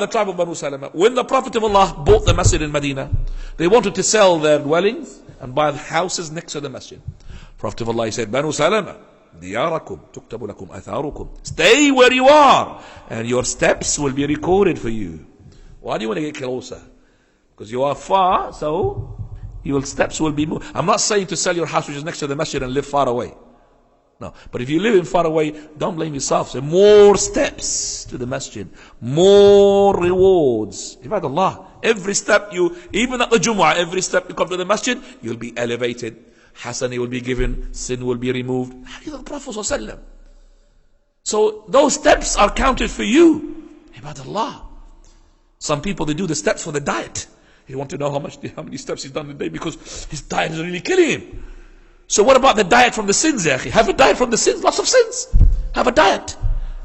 The tribe of Banu Salama, when the Prophet of Allah bought the masjid in Medina, they wanted to sell their dwellings and buy the houses next to the masjid. Prophet of Allah, he said, Banu Salama, diyarakum, tuktabu lakum atharukum. Stay where you are, and your steps will be recorded for you. Why do you want to get closer? Because you are far, so your steps will be moved. I'm not saying to sell your house which is next to the masjid and live far away. No, but if you live in far away, don't blame yourself. Say more steps to the masjid, more rewards. Ibadallah, every step you, even at the Jumu'ah, every step you come to the masjid, you'll be elevated. Hasani will be given, sin will be removed. Hadith of the Prophet ﷺ. So those steps are counted for you. Ibadallah. Some people, they do the steps for the diet. They want to know how many steps he's done in the day because his diet is really killing him. So what about the diet from the sins, ya akhi? Have a diet from the sins, lots of sins. Have a diet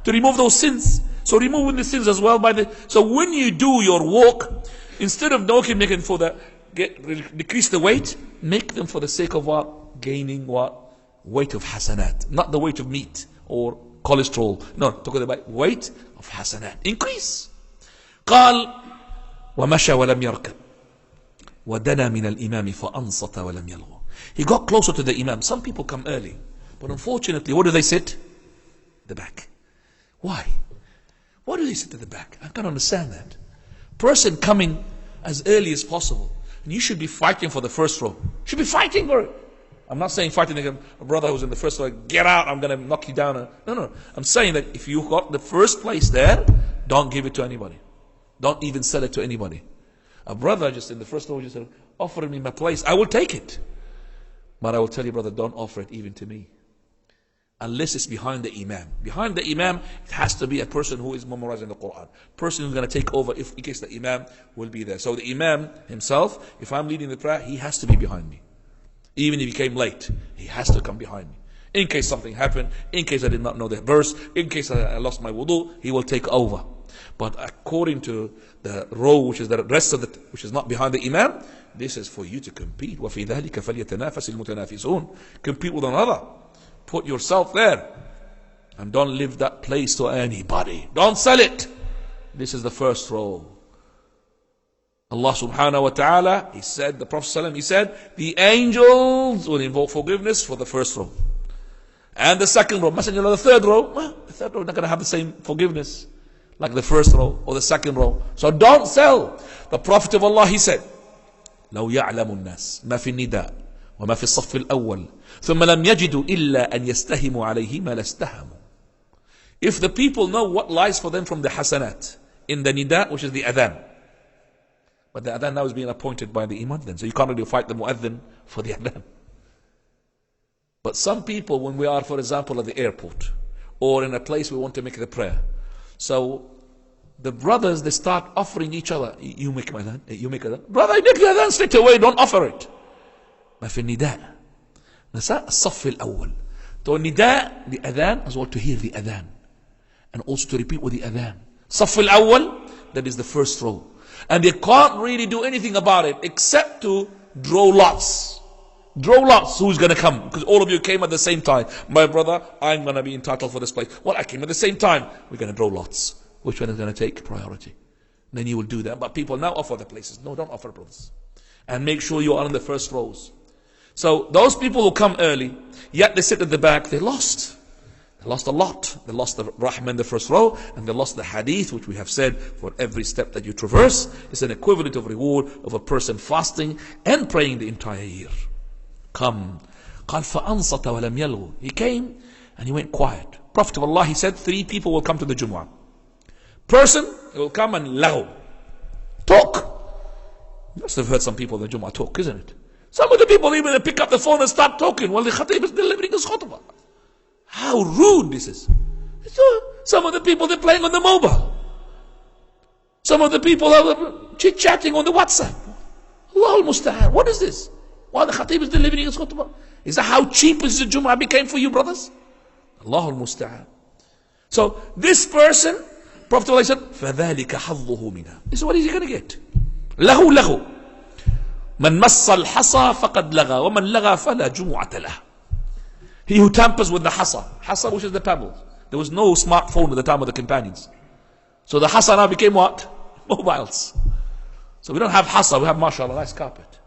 to remove those sins. So removing the sins as well so when you do your walk, instead of making for the decrease the weight, make them for the sake of what? Gaining what? Weight of hasanat. Not the weight of meat or cholesterol. No, talk about weight of hasanat. Increase. قال ومشى ولم يركب ودنا من الإمام فأنصت ولم يلغو. He got closer to the Imam. Some people come early, but unfortunately, where do they sit? The back. Why? Why do they sit at the back? I can't understand that. Person coming as early as possible, and you should be fighting for the first row. You should be fighting for it. I'm not saying fighting like a brother who's in the first row, get out, I'm going to knock you down. No. I'm saying that if you got the first place there, don't give it to anybody. Don't even sell it to anybody. A brother just in the first row just said, offer me my place, I will take it. But I will tell you, brother, don't offer it even to me. Unless it's behind the Imam. Behind the Imam, it has to be a person who is memorizing the Quran. Person who's going to take over in case the Imam will be there. So the Imam himself, if I'm leading the prayer, he has to be behind me. Even if he came late, he has to come behind me. In case something happened, in case I did not know the verse, in case I lost my wudu, he will take over. But according to the row which is the rest of it, which is not behind the Imam, this is for you to compete. وَفِي ذَلِكَ فَلْيَتَنَافَسِ الْمُتَنَافِسُونَ. Compete with another. Put yourself there. And don't leave that place to anybody. Don't sell it. This is the first row. Allah subhanahu wa ta'ala, He said, the Prophet ﷺ, he said, the angels will invoke forgiveness for the first row. And the second row. Messenger of the third row, well, the third row is not going to have the same forgiveness like the first row or the second row. So don't sell. The Prophet of Allah, he said, لو يعلم الناس ما في النداء وما في الصف الأول ثم لم يجدوا إلا أن يستهموا عليه ما لاستهموا. If the people know what lies for them from the hasanat in the nida, which is the adhan, but the adhan now is being appointed by the imam then, so you can't really fight the muadhin for the adhan. But some people, when we are, for example, at the airport or in a place we want to make the prayer, so the brothers, they start offering each other, you make my adhan, you make adhan, brother, I make the adhan straight away, don't offer it. ما في النداء نساء الصف الأول. So nida, the adhan, as well to hear the adhan and also to repeat with the adhan. صف الأول, that is the first row. And they can't really do anything about it except to draw lots. Draw lots who's going to come, because all of you came at the same time. My brother, I'm going to be entitled for this place. Well, I came at the same time. We're going to draw lots. Which one is going to take priority? And then you will do that. But people now offer the places. No, don't offer, brothers. And make sure you are in the first rows. So those people who come early, yet they sit at the back, they lost. They lost a lot. They lost the rahmah in the first row, and they lost the hadith, which we have said, for every step that you traverse, is an equivalent of reward of a person fasting and praying the entire year. Come. قال فأنصت ولم يلغو. He came and he went quiet. Prophet of Allah, he said, 3 people will come to the Jumu'ah. Person will come and laghu. Talk. You must have heard some people in the Jumu'ah talk, isn't it? Some of the people even pick up the phone and start talking while the khatib is delivering his khutbah. How rude this is. Some of the people, they're playing on the mobile. Some of the people are chit-chatting on the WhatsApp. Allah al-Musta'an. What is this? While the khatib is delivering his khutbah. Is that how cheap is the Jumu'ah became for you, brothers? Allah al-Musta'an. So this person, Prophet Allah said, فَذَلِكَ حَظُّهُ مِنَا. This is what is he going to get? لَهُ لَهُ مَنْ مَصَّ الْحَصَى فَقَدْ لَغَى وَمَنْ لَغَى فَلَا جُمُعَةَ لَهُ. He who tampers with the hasa, which is the pebble. There was no smartphone at the time of the companions. So the hasa now became what? mobiles. So we don't have hasa, we have mashallah, nice carpet.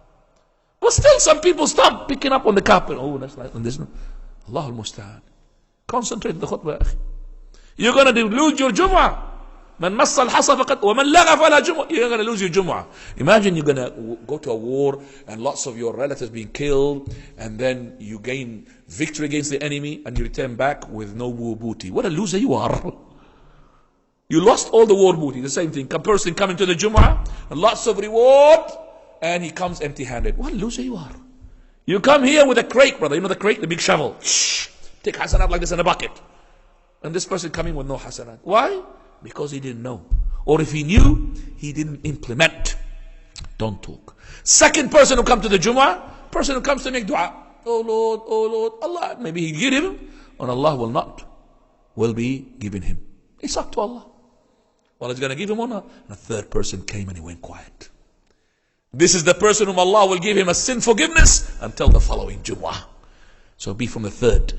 But still some people stop picking up on the carpet. Oh, that's nice. And this, Allahul Musta'an. Concentrate on the khutbah. You're going to lose your Jum'ah. Man massa al-hasa faqad wa man lagha fala Jum'ah. You're going to lose your Jum'ah. Imagine you're going to go to a war and lots of your relatives being killed, and then you gain victory against the enemy and you return back with no war booty. What a loser you are. You lost all the war booty. The same thing. A person coming to the Jum'ah and lots of reward, and he comes empty-handed. What a loser you are. You come here with a crate, brother. You know the crate, the big shovel. Shh. Take hasanat like this in a bucket. And this person coming with no hasanat. Why? Because he didn't know. Or if he knew, he didn't implement. Don't talk. Second person who comes to the Jum'ah, person who comes to make dua. Oh Lord, Allah. Maybe he give him, and Allah will not. Will be giving him. It's up to Allah. Allah is going to give him or not. And a third person came and he went quiet. This is the person whom Allah will give him a sin forgiveness until the following Jum'ah. So be from the third.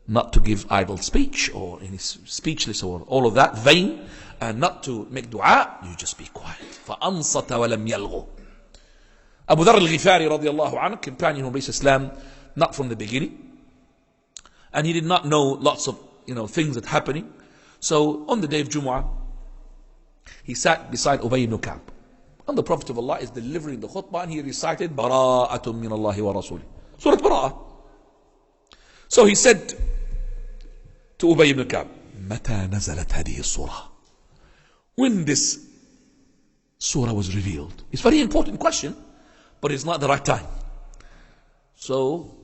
Not to give idle speech or any speechless or all of that vain, and not to make dua. You just be quiet. فَأَنصَتَ وَلَمْ يَلْغُ. Abu Dharr al-Ghifari radiallahu anhu, companion of Islam, not from the beginning, and he did not know lots of things that happening. So on the day of Jumu'ah, he sat beside Ubay ibn Ka'b, and the Prophet of Allah is delivering the khutbah, and he recited Bara'atun min Allahi wa Rasulih, Surah Bara'ah. So he said to Ubay ibn Ka'b, متى نزلت هذه السورة? When this surah was revealed? It's a very important question, but it's not the right time. So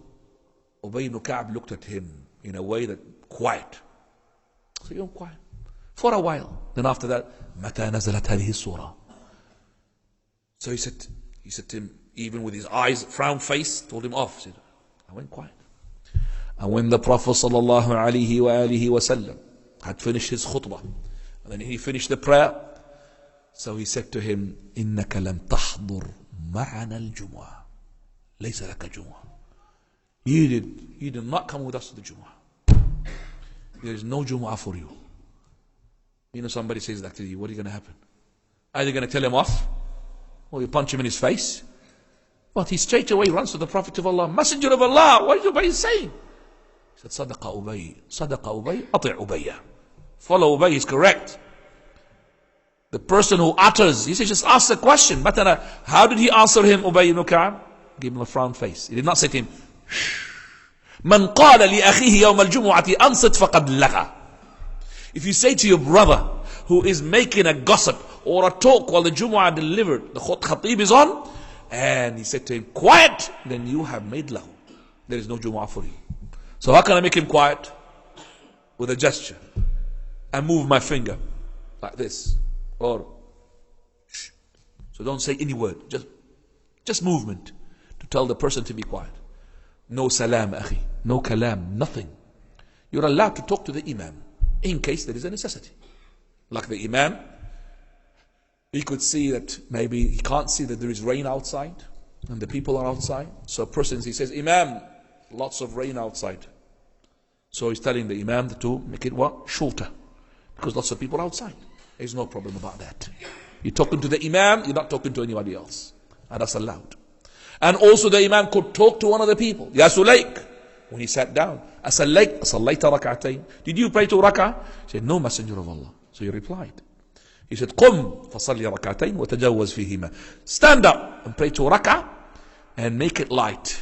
Ubay ibn Ka'b looked at him in a way that quiet. So you're quiet for a while. Then after that, متى نزلت هذه السورة? So he said to him, even with his eyes, frown face, told him off. He said, I went quiet. And when the Prophet sallallahu alaihi wasallam had finished his khutbah, and then he finished the prayer, so he said to him, إنك لم تحضر معنا الجمعة ليس لك جمعة. You did not come with us to the Jumu'ah. There is no Jumu'ah for you. Somebody says that to you, what are you going to happen? Either going to tell him off, or you punch him in his face. But he straight away runs to the Prophet of Allah. Messenger of Allah, what is Ubay saying? He said, Sadaqa Ubay, ati' Ubayya. Follow Ubay, he's correct. The person who utters, he said, just ask the question. But how did he answer him, Ubay ibn Ka'b? Give him a frown face. He did not say to him, Man qala li akhihi yawm al-jumu'ati ansit faqad laga. If you say to your brother who is making a gossip or a talk while the Jumu'ah delivered, the khatib is on, and he said to him, quiet, then you have made lahu. There is no Jumu'ah for you. So how can I make him quiet? With a gesture. And move my finger like this. Or shh. So don't say any word. Just movement to tell the person to be quiet. No salam, akhi. No kalam. Nothing. You're allowed to talk to the imam in case there is a necessity. Like the imam, he could see that maybe he can't see that there is rain outside and the people are outside. So a person, he says, Imam, lots of rain outside. So he's telling the imam to make it what? Shorter. Because lots of people are outside. There's no problem about that. You're talking to the imam, you're not talking to anybody else. And that's allowed. And also the imam could talk to one of the people. Ya Sulayk. When he sat down, Asallayk, Asallayta rak'atayn. Did you pray 2 rak'ah? He said, no, Messenger of Allah. So he replied. He said, قم فصلي ركعتين وتجوز فيهما. Stand up and pray 2 rak'ah and make it light.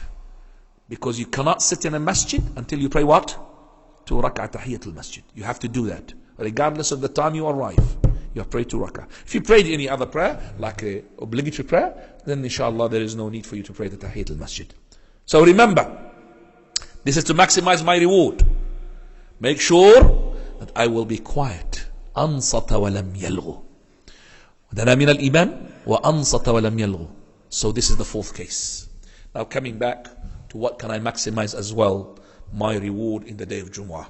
Because you cannot sit in a masjid until you pray what? 2 rak'ah tahiyatul masjid. You have to do that. Regardless of the time you arrive. You have prayed 2 rak'ah. If you prayed any other prayer, like a obligatory prayer, then inshallah there is no need for you to pray the tahiyatul masjid. So remember, this is to maximize my reward. Make sure that I will be quiet. أنصت ولم يلغو. ودنا من الإيمان وأنصت ولم يلغو. So this is the 4th case. Now coming back to what can I maximize as well, my reward in the day of Jumu'ah.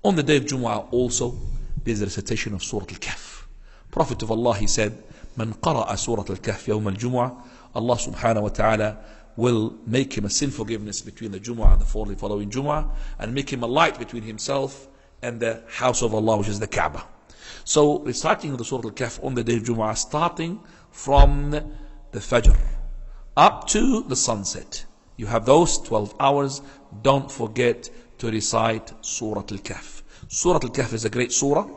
On the day of Jumu'ah also, there is a recitation of Surah Al-Kahf. Prophet of Allah, he said, من قرأ سورة الكهف يوم الجمعة, Allah subhanahu wa ta'ala will make him a sin forgiveness between the Jumu'ah and the following Jumu'ah, and make him a light between himself and the house of Allah, which is the Kaaba. So reciting the Surah Al-Kahf on the day of Jumu'ah, starting from the Fajr up to the sunset. You have those 12 hours. Don't forget to recite Surah Al-Kahf. Surah Al-Kahf is a great surah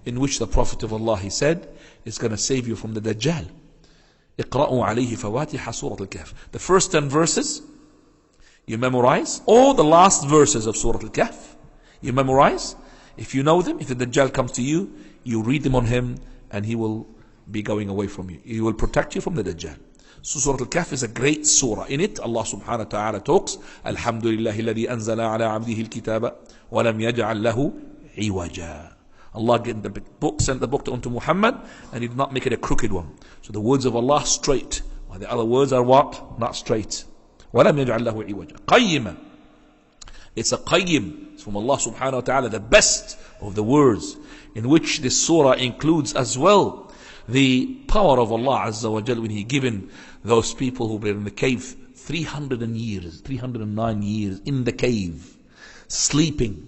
in which the Prophet of Allah, he said, is going to save you from the Dajjal. اقرأوا عليه فواتح سورة الكهف. The first 10 verses you memorize, or the last verses of Surah Al-Kahf you memorize. If you know them, if the Dajjal comes to you, you read them on him and he will be going away from you. He will protect you from the Dajjal. So Surah Al-Kahf is a great surah. In it, Allah subhanahu wa ta'ala talks, Alhamdulillah alladhi anzala ala abdihi al-kitaba wa lam yaj'al lahu iwaja. Allah sent the book unto Muhammad, and He did not make it a crooked one. So the words of Allah straight, while the other words are what? Not straight. وَلَمْ يَجْعَلْ لَهُ عِوَجًا قَيِّمًا. It's a qayyim. It's from Allah subhanahu wa ta'ala, the best of the words, in which this surah includes as well the power of Allah Azza wa Jal when He given those people who were in the cave 309 years in the cave, sleeping.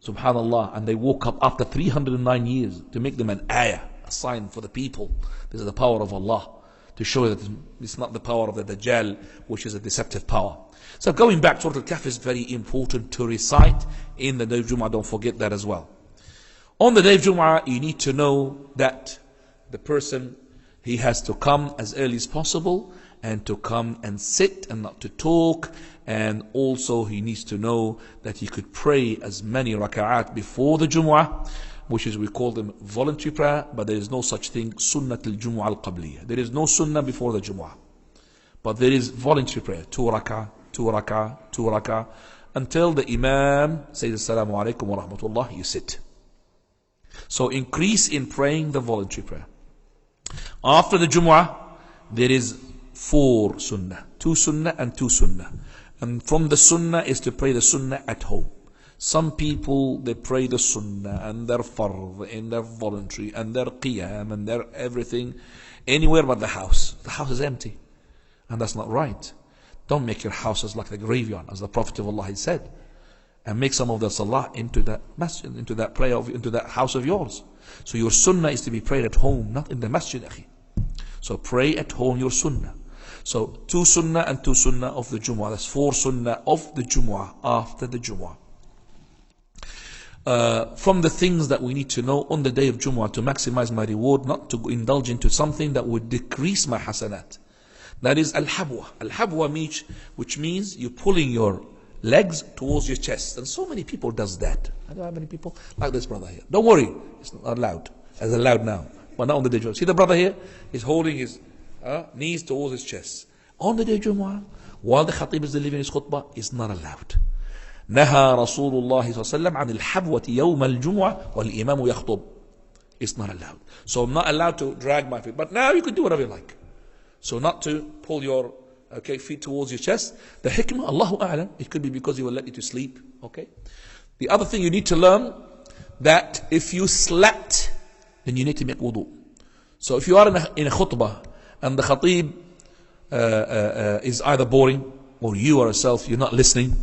Subhanallah, and they woke up after 309 years to make them an ayah, a sign for the people. This is the power of Allah, to show that it's not the power of the Dajjal, which is a deceptive power. So going back, Surah Al-Kahf is very important to recite in the day of Jumu'ah. Don't forget that as well. On the day of Jumu'ah, you need to know that the person, he has to come as early as possible, and to come and sit and not to talk. And also he needs to know that he could pray as many raka'at before the Jumu'ah, which is, we call them voluntary prayer, but there is no such thing, Sunnat al-Jumu'ah al-Qabliyah. There is no Sunnah before the Jumu'ah, but there is voluntary prayer, 2 raka'ah, 2 raka'ah, 2 raka'ah, until the Imam says Assalamu alaikum wa rahmatullah, you sit. So increase in praying the voluntary prayer. After the Jumu'ah, there is 4 sunnah, 2 sunnah and 2 sunnah. And from the sunnah is to pray the sunnah at home. Some people, they pray the sunnah and their fard and their voluntary and their qiyam and their everything anywhere but the house. The house is empty. And that's not right. Don't make your houses like the graveyard, as the Prophet of Allah has said. And make some of the salah into that masjid, into that prayer, into that house of yours. So your sunnah is to be prayed at home, not in the masjid, akhi. So pray at home your sunnah. So 2 sunnah and 2 sunnah of the Jumu'ah. That's 4 sunnah of the Jumu'ah after the Jumu'ah. From the things that we need to know on the day of Jumu'ah to maximize my reward, not to indulge into something that would decrease my hasanat. That is al-habwa. Al-habwa means, which means you're pulling your legs towards your chest. And so many people does that. I don't know how many people like this brother here. Don't worry, it's not allowed. It's allowed now, but not on the day of Jumu'ah. See the brother here? He's holding his knees towards his chest. On the day of Jumu'ah, while the Khatib is delivering his khutbah, is not allowed. نهى رسول الله صلى الله عليه وسلم عن الحبوة يوم الجمعة والإمام يخطب. It's not allowed. So I'm not allowed to drag my feet. But now you can do whatever you like. So not to pull your feet towards your chest. The hikmah, Allahu A'lam, it could be because He will let you to sleep. Okay. The other thing you need to learn, that if you slept, then you need to make wudu. So if you are in a khutbah, and the khatib is either boring, or you yourself, you're not listening.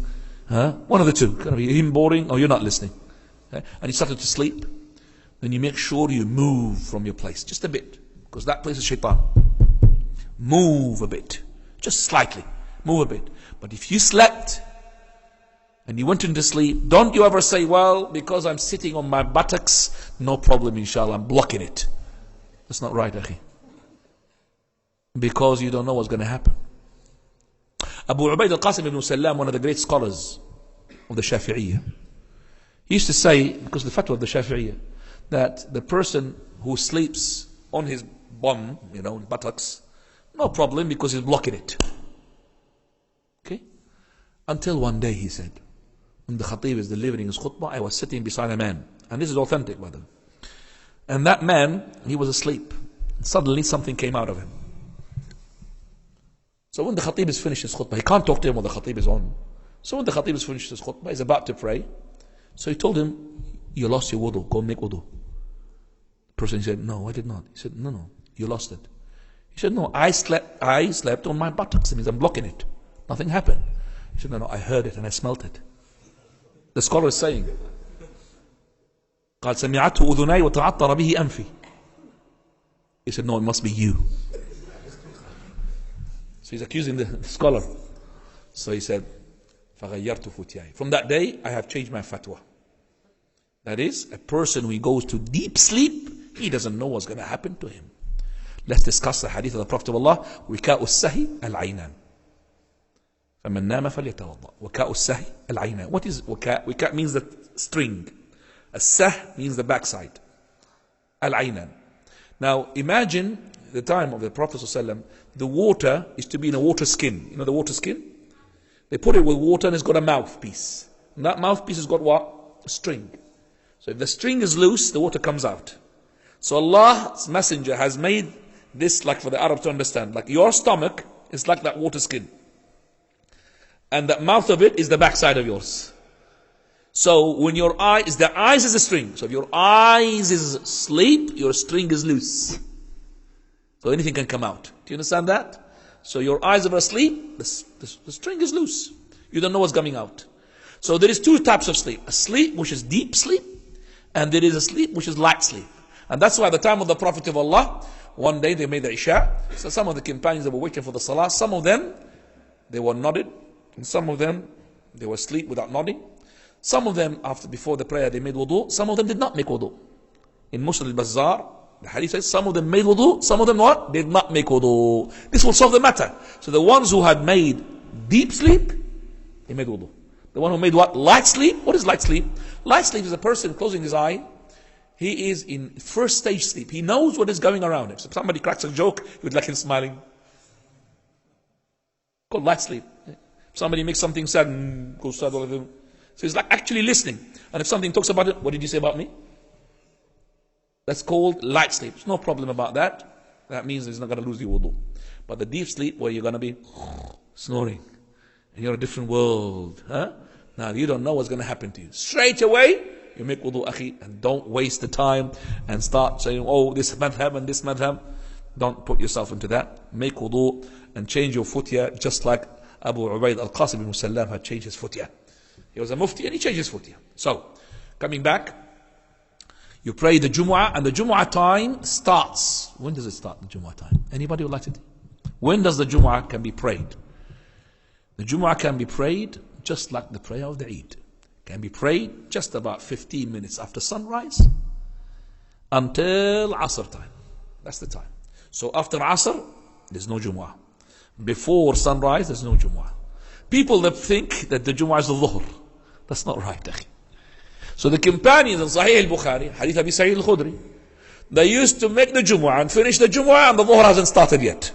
One of the two. Going to be him boring, or you're not listening. And you started to sleep. Then you make sure you move from your place. Just a bit. Because that place is shaitan. Move a bit. Just slightly. Move a bit. But if you slept, and you went into sleep, don't you ever say, well, because I'm sitting on my buttocks, no problem, inshallah, I'm blocking it. That's not right, akhi. Because you don't know what's going to happen. Abu Ubaid al-Qasim ibn Salam, one of the great scholars of the Shafi'iyya, he used to say, because of the fatwa of the Shafi'iyya, that the person who sleeps on his bum, buttocks, no problem, because he's blocking it. Okay? Until one day, he said, when the Khatib is delivering his khutbah, I was sitting beside a man. And this is authentic, by the way. And that man, he was asleep. And suddenly something came out of him. So when the Khatib is finished his khutbah, he can't talk to him when the Khatib is on. So when the Khatib is finished his khutbah, he's about to pray. So he told him, you lost your wudu, go make wudu. The person said, no, I did not. He said, no, you lost it. He said, no, I slept on my buttocks. It means I'm blocking it. Nothing happened. He said, no, I heard it and I smelt it. The scholar is saying, قال سمعته أذناي وتعطر به أنفي. He said, no, it must be you. So he's accusing the scholar. So he said, فغيرت فتياي. From that day, I have changed my fatwa. That is, a person who goes to deep sleep, he doesn't know what's going to happen to him. Let's discuss the hadith of the Prophet of Allah. وكاء السهي العينان. فمن نام فليتوضأ. وكاء السهي العينان. What is وكاء? وكاء means the string. السه means the backside. العينان. Now imagine the time of the Prophet ﷺ, the water is to be in a water skin. You know the water skin? They put it with water and it's got a mouthpiece. And that mouthpiece has got what? A string. So if the string is loose, the water comes out. So Allah's Messenger has made this like for the Arab to understand. Like your stomach is like that water skin. And the mouth of it is the backside of yours. So when your eyes is a string. So if your eyes is asleep, your string is loose. So anything can come out. Do you understand that? So your eyes are asleep, the string is loose. You don't know what's coming out. So there is two types of sleep. A sleep which is deep sleep, and there is a sleep which is light sleep. And that's why at the time of the Prophet of Allah, one day they made the Isha. So some of the companions that were waiting for the Salah, some of them, they were nodded. And some of them, they were asleep without nodding. Some of them, before the prayer, they made wudu. Some of them did not make wudu. In Muslim al-Bazzar, the hadith says, some of them made wudu, some of them what? Did not make wudu. This will solve the matter. So the ones who had made deep sleep, they made wudu. The one who made what? Light sleep. What is light sleep? Light sleep is a person closing his eye. He is in first stage sleep. He knows what is going around him. So if somebody cracks a joke, he would like him smiling. Called light sleep. If somebody makes something sad, goes sad all of him. So he's like actually listening. And if something talks about it, what did you say about me? That's called light sleep. There's no problem about that. That means he's not going to lose your wudu. But the deep sleep where you're going to be snoring. And you're in a different world. Huh? Now you don't know what's going to happen to you. Straight away, you make wudu, akhi. And don't waste the time and start saying, oh, this madhab and this madhab. Don't put yourself into that. Make wudu and change your futya just like Abu Ubaid al-Qasim ibn Sallam had changed his futya. He was a mufti and he changed his futya. So, coming back, you pray the Jumu'ah and the Jumu'ah time starts. When does it start, the Jumu'ah time? Anybody would like to? When does the Jumu'ah can be prayed? The Jumu'ah can be prayed just like the prayer of the Eid. Can be prayed just about 15 minutes after sunrise until Asr time. That's the time. So after Asr, there's no Jumu'ah. Before sunrise, there's no Jumu'ah. People that think that the Jumu'ah is the Dhuhr. That's not right, akhi. So the companions in Sahih al-Bukhari, Hadith Abi Sa'id al-Khudri, they used to make the Jumu'ah and finish the Jumu'ah and the Dhuhr hasn't started yet.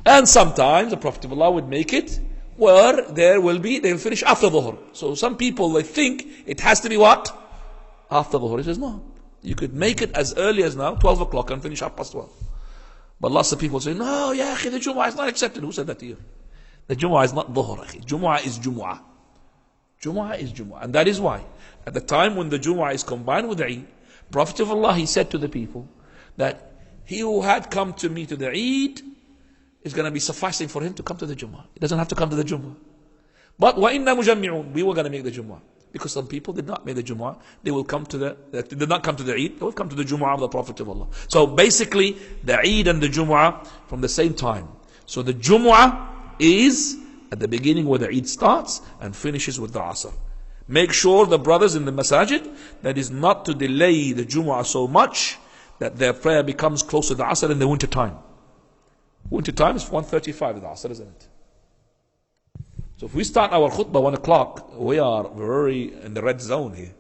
And sometimes the Prophet of Allah would make it where they'll finish after Dhuhr. So some people, they think it has to be what? After Dhuhr. He says, no. You could make it as early as now, 12 o'clock and finish 12:30. But lots of people say, no, yeah, the Jumu'ah is not accepted. Who said that to you? The Jumu'ah is not Dhuhr, akhi. Jumu'ah is Jumu'ah. Jumu'ah is Jumu'ah. And that is why, at the time when the Jumu'ah is combined with the Eid, Prophet of Allah, he said to the people that he who had come to me to the Eid is going to be sufficing for him to come to the Jumu'ah. He doesn't have to come to the Jumu'ah. But وَإِنَّا مُجَمِّعُونَ, we were going to make the Jumu'ah. Because some people did not make the Jumu'ah. They did not come to the Eid. They will come to the Jumu'ah of the Prophet of Allah. So basically, the Eid and the Jumu'ah from the same time. So the Jumu'ah is at the beginning where the Eid starts and finishes with the Asr. Make sure the brothers in the masajid, that is not to delay the Jumu'ah so much that their prayer becomes close to the Asr in the winter time. Winter time is 1:35 the Asr, isn't it? So if we start our khutbah 1 o'clock, we are very in the red zone here.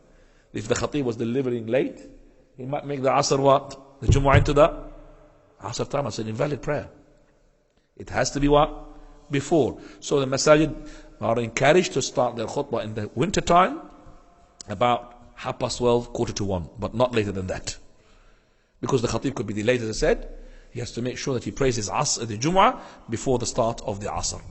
If the khatib was delivering late, he might make the Asr what? The Jumu'ah into the Asr time. It's an invalid prayer. It has to be what? Before. So the masajid are encouraged to start their khutbah in the winter time about 12:30, 1:45, but not later than that. Because the khatib could be delayed, as I said. He has to make sure that he prays his Asr, the Jumu'ah, before the start of the Asr.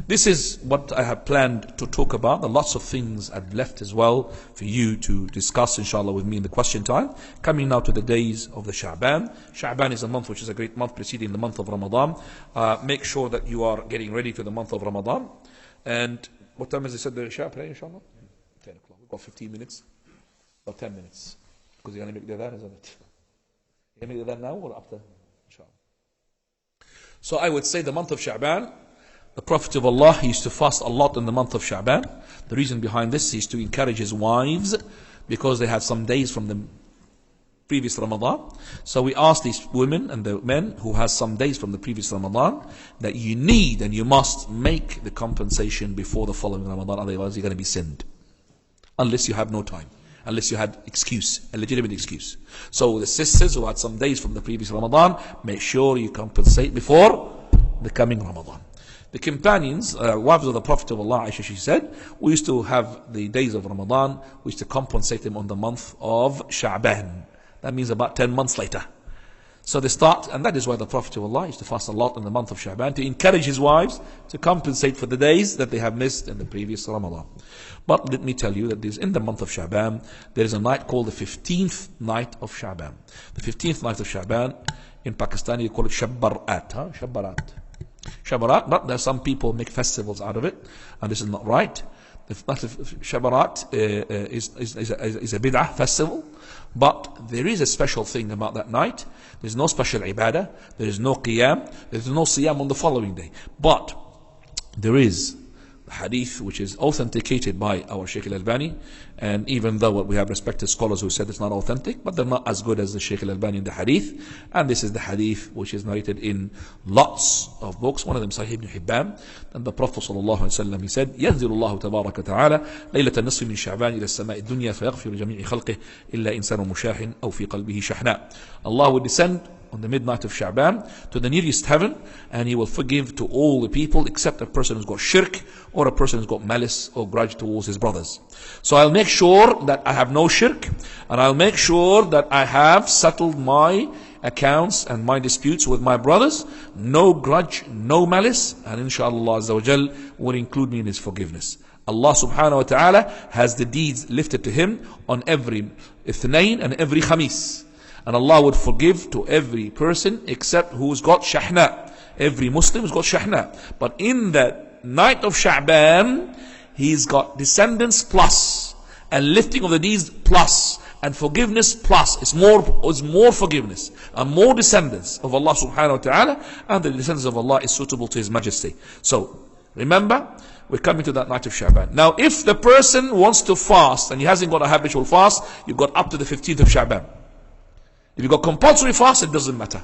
This is what I have planned to talk about. There are lots of things I've left as well for you to discuss, inshallah, with me in the question time. Coming now to the days of the Sha'ban. Sha'ban is a month which is a great month preceding the month of Ramadan. Make sure that you are getting ready for the month of Ramadan. And what time is it said the Isha prayer, inshallah? 10 o'clock. We've got 15 minutes. About 10 minutes. Because you're going to make the adhan, isn't it? You're going to make the adhan now or after? Inshallah. So I would say the month of Sha'ban, the Prophet of Allah used to fast a lot in the month of Sha'ban. The reason behind this is to encourage his wives because they had some days from the previous Ramadan. So we ask these women and the men who has some days from the previous Ramadan that you need and you must make the compensation before the following Ramadan, otherwise you're going to be sinned. Unless you have no time. Unless you had excuse, a legitimate excuse. So the sisters who had some days from the previous Ramadan, make sure you compensate before the coming Ramadan. The companions, wives of the Prophet of Allah, Aisha, she said, we used to have the days of Ramadan, we used to compensate them on the month of Sha'ban. That means about 10 months later. So they start, and that is why the Prophet of Allah used to fast a lot in the month of Sha'ban to encourage his wives to compensate for the days that they have missed in the previous Ramadan. But let me tell you that in the month of Sha'ban, there is a night called the 15th night of Sha'ban. The 15th night of Sha'ban, in Pakistani you call it Shabbarat. Shabbarat. Shabbarat, but there are some people make festivals out of it, and this is not right. The Shabbarat is a bid'ah festival, but there is a special thing about that night. There's no special ibadah, there is no qiyam, there's no siyam on the following day. But there is a hadith which is authenticated by our Shaykh al-Albani, and even though we have respected scholars who said it's not authentic, but they're not as good as the Shaykh al-Albani in the hadith. And this is the hadith which is narrated in lots of books, one of them Sahih ibn Hibban. And the Prophet ﷺ, he said, ينزل الله تبارك وتعالى ليلة النصف من شعبان إلى السماء الدنيا فيغفر لجميع خلقه إلا إنسان مشاح أو في قلبه شحناء. Allah will descend on the midnight of Sha'ban to the nearest heaven, and he will forgive to all the people except a person who's got shirk or a person who's got malice or grudge towards his brothers. So I'll make sure that I have no shirk, and I'll make sure that I have settled my accounts and my disputes with my brothers, no grudge, no malice, and inshallah Azza wa Jal will include me in his forgiveness. Allah subhanahu wa ta'ala has the deeds lifted to him on every Ithnain and every Khamis. And Allah would forgive to every person except who's got shahna. Every Muslim has got shahna. But in that night of Sha'ban, he's got descendants plus, and lifting of the deeds plus, and forgiveness plus. It's more forgiveness and more descendants of Allah subhanahu wa ta'ala, and the descendants of Allah is suitable to His Majesty. So, remember, we're coming to that night of Sha'ban. Now, if the person wants to fast and he hasn't got a habitual fast, you've got up to the 15th of Sha'ban. If you got compulsory fast, it doesn't matter.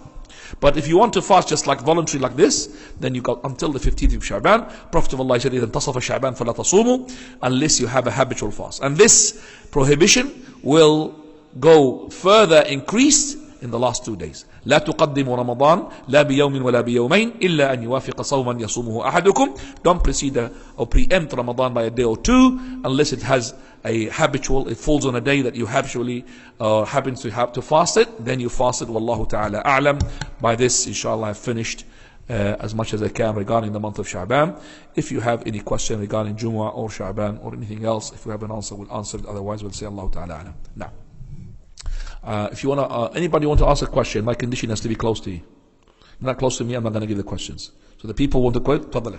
But if you want to fast just like voluntary like this, then you got until the 15th of Sha'ban. Prophet of Allah said, إِذَا انْتَصَفَ شَعْبَانَ فَلَا تَصُومُوا, unless you have a habitual fast. And this prohibition will go further increased in the last 2 days. لا تقدموا رمضان لا بيوم ولا بيومين إلا أن يوافق صوما يصومه أحدكم. Don't precede or preempt Ramadan by a day or two unless it has a habitual, it falls on a day that you habitually happen to have to fast it, then you fast it. Wallahu ta'ala a'lam. By this, inshallah, I've finished as much as I can regarding the month of Sha'ban. If you have any question regarding Jumu'ah or Sha'ban or anything else, if we have an answer, we'll answer it. Otherwise, we'll say Allah ta'ala a'lam. Now, if you want to, anybody want to ask a question, my condition has to be close to you. If not close to me, I'm not going to give the questions. So the people want to quote, تفضل.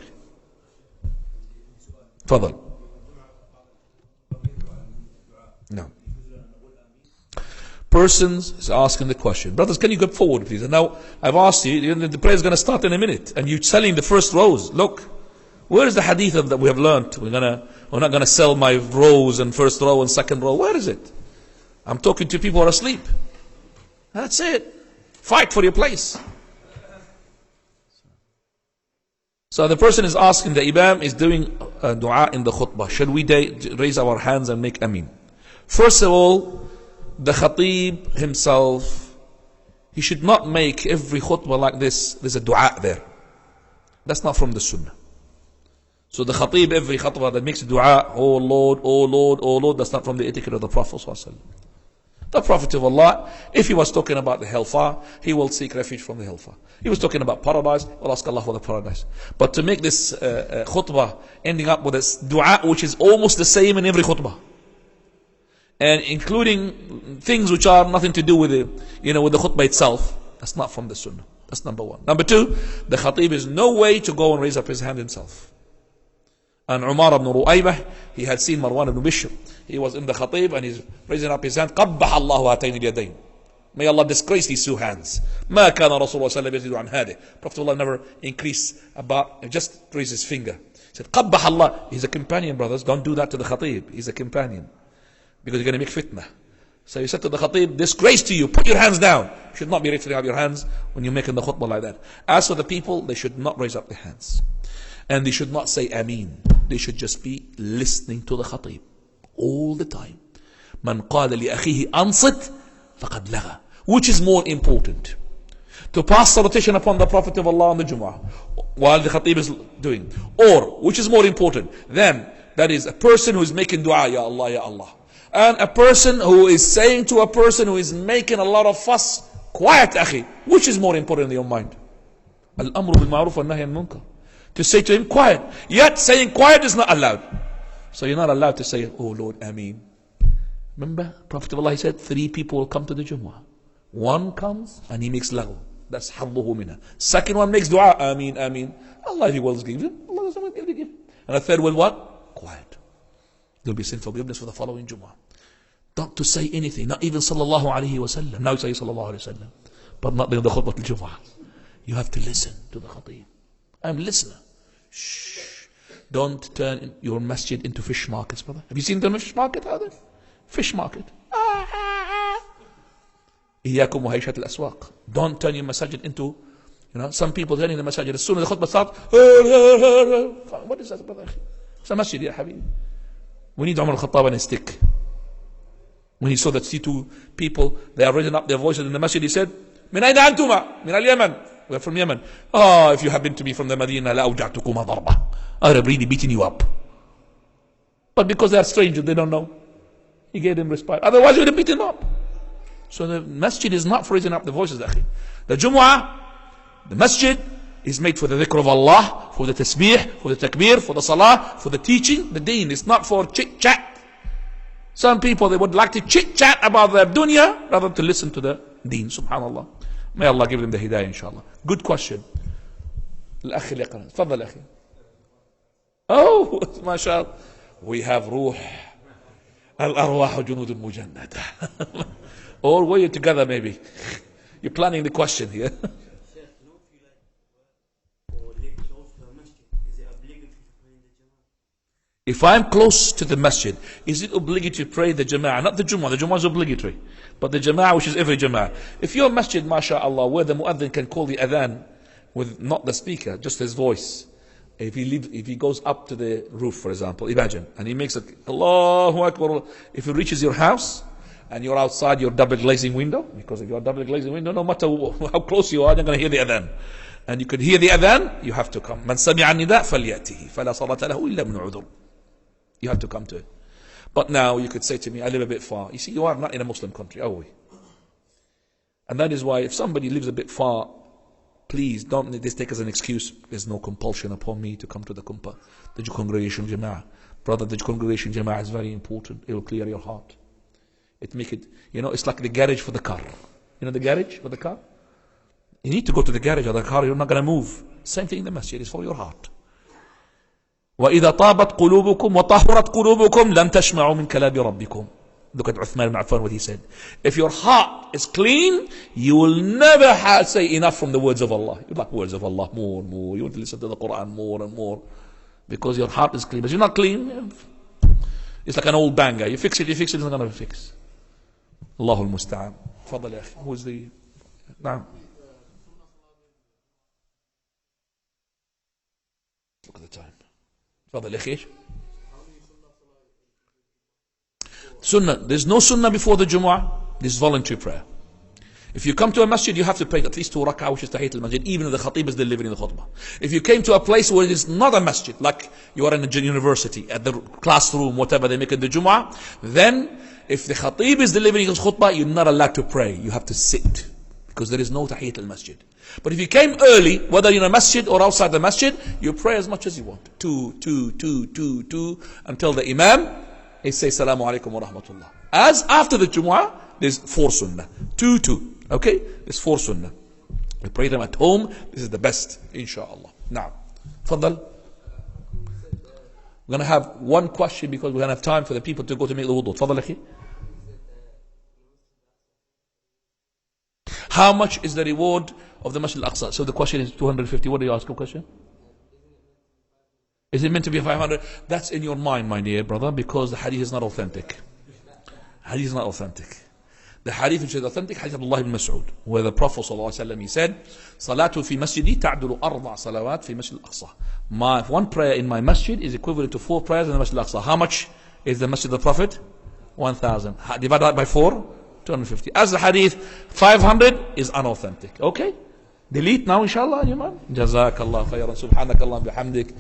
تفضل. No. Persons is asking the question. Brothers, can you go forward, please? And now I've asked you, the prayer is going to start in a minute, and you're selling the first rows. Look, where is the hadith that we have learned? We're not going to sell my rows and first row and second row. Where is it? I'm talking to people who are asleep. That's it. Fight for your place. So the person is asking, the Imam is doing a dua in the khutbah. Should we raise our hands and make ameen? First of all, the khatib himself, he should not make every khutbah like this. There's a dua there. That's not from the sunnah. So the khatib, every khutbah that makes a dua, oh Lord, oh Lord, oh Lord, that's not from the etiquette of the Prophet ﷺ. The Prophet of Allah, if he was talking about the hellfire, he will seek refuge from the hellfire. He was talking about paradise, will ask Allah for the paradise. But to make this khutbah ending up with this dua, which is almost the same in every khutbah, and including things which are nothing to do with the, with the khutbah itself, that's not from the sunnah. That's number one. Number two, the khatib is no way to go and raise up his hand himself. And Umar ibn Ru'aybah, he had seen Marwan ibn Bishr. He was in the khatib and he's raising up his hand. قبح الله هاتين اليدين. May Allah disgrace these two hands. ما كان رسول الله صلى الله عليه وسلم يزيد عن هذه. Prophet Allah never increased about, just raised his finger. He said, قبح Allah. He's a companion, brothers. Don't do that to the khatib. He's a companion. Because you're going to make fitna. So he said to the khatib, disgrace to you, put your hands down. You should not be ready to have your hands when you're making the khutbah like that. As for the people, they should not raise up their hands. And they should not say Ameen. They should just be listening to the khatib all the time. من قال لأخيه أنصت فقد لغى. Which is more important? To pass salutation upon the Prophet of Allah on the Jumu'ah while the khatib is doing. Or, which is more important? Then, that is a person who is making dua, Ya Allah, Ya Allah. And a person who is saying to a person who is making a lot of fuss, quiet akhi. Which is more important in your mind? Al-amru bil-ma'ruf wa nahy al-munkar. To say to him, quiet. Yet saying quiet is not allowed. So you're not allowed to say, oh Lord, Ameen. Remember, Prophet of Allah, he said, 3 people will come to the Jumu'ah. One comes and he makes laghu. That's hadduhu minha. Second one makes dua. Ameen, Ameen. Allah, if he wills, give him. Allah doesn't want to give him. And the third will what? Quiet. There'll be sin forgiveness for the following Jumu'ah. Not to say anything, not even sallallahu alayhi wa sallam. Now say sallallahu alayhi wa sallam. But not in the khutbah al-Jumu'ah. You have to listen to the khatib. I'm a listener. Shh. Don't turn your masjid into fish markets, brother. Have you seen the fish market? Fish market. إياكم وهيشة الأسواق. Don't turn your masjid into, some people turning the masjid as soon as the khutbah starts. What is that, brother? It's a masjid, ya habibi. We need Umar al-Khattab and a stick. When he saw that 2 people, they are raising up their voices in the masjid, he said, من أين أنتما؟ من اليمن. We're from Yemen. If you happen to be from the Medina, لأوجعتكما ضربة. I would have really beaten you up. But because they are strangers, they don't know. He gave them respite. Otherwise, he would have beaten them up. So the masjid is not for raising up the voices, akhi. The Jumu'ah, the masjid is made for the dhikr of Allah, for the tasbih, for the takbir, for the salah, for the teaching, the deen. It's not for chit-chat. Some people, they would like to chit-chat about their dunya rather than to listen to the deen, subhanallah. May Allah give them the hidayah, inshallah. Good question. الأخ اللي يقرأ. تفضل أخي. Oh, mashallah. We have ruh. الأرواح جنود مجندة. Or were you together maybe? You're planning the question here. If I'm close to the masjid, is it obligatory to pray the jama'ah? Not the Jumu'ah. The Jumu'ah is obligatory. But the jama'ah, which is every jama'ah. If your masjid, mashallah, where the mu'adhin can call the adhan with not the speaker, just his voice. If he goes up to the roof, for example, imagine, and he makes it, Allahu Akbar. If he reaches your house, and you're outside your double glazing window, because if you're double glazing window, no matter how close you are, you're going to hear the adhan. And you could hear the adhan, you have to come. من سمع النداء فليأته فلا صلاة له إلا من عذر. You have to come to it. But now you could say to me, I live a bit far. You see, you are not in a Muslim country, are we? And that is why if somebody lives a bit far, please don't let this take as an excuse. There's no compulsion upon me to come to the congregation Jama'ah. Brother, the congregation Jama'ah is very important. It will clear your heart. It make it, it's like the garage for the car. You know the garage for the car? You need to go to the garage or the car, you're not going to move. Same thing in the masjid, is for your heart. وَإِذَا طَابَتْ قُلُوبُكُمْ وَطَهُرَتْ قُلُوبُكُمْ لَمْ تَشْمَعُوا مِنْ كَلَامِ رَبِّكُمْ. Look at Uthman ibn Affan, what he said. If your heart is clean, you will never say enough from the words of Allah. You like words of Allah more and more. You want to listen to the Quran more and more. Because your heart is clean. But you're not clean, it's like an old banger. You fix it, it's not going to fix. Allahul Musta'an. Fadal ya akhi. Who is the... Naam. Look at the time. Fadal ya akhi. Sunnah. There's no sunnah before the Jumu'ah. This is voluntary prayer. If you come to a masjid, you have to pray at least 2 rak'ah, which is Tahiyyat al-Masjid, even if the khatib is delivering the khutbah. If you came to a place where it is not a masjid, like you are in a university, at the classroom, whatever they make in the Jumu'ah, then if the khatib is delivering his khutbah, you're not allowed to pray. You have to sit, because there is no Tahiyyat al-Masjid. But if you came early, whether you're in a masjid or outside the masjid, you pray as much as you want. 2, until the imam, he says, Salamu alaikum wa rahmatullah. As after the Jumu'ah, there's 4 sunnah. 2. Okay? There's 4 sunnah. You pray them at home. This is the best, inshallah. Now, Fadal. We're going to have one question because we're going to have time for the people to go to make the wudu. تفضل أخي. How much is the reward of the Masjid al-Aqsa? So the question is 250. What do you ask a question? Is it meant to be 500? That's in your mind, my dear brother, because the hadith is not authentic. Hadith is not authentic. The hadith which is authentic, hadith Abdullah ibn Mas'ud, where the Prophet ﷺ, he said, Salatu fi masjidi ta'dulu arba' salawat fi masjid al-Aqsa. One prayer in my masjid is equivalent to 4 prayers in the Masjid al-Aqsa. How much is the Masjid of the Prophet? 1,000. Divide that by 4, 250. As the hadith, 500 is unauthentic. Okay? Delete now, inshallah, Jazakallah khairan. Subhanakallah bihamdik.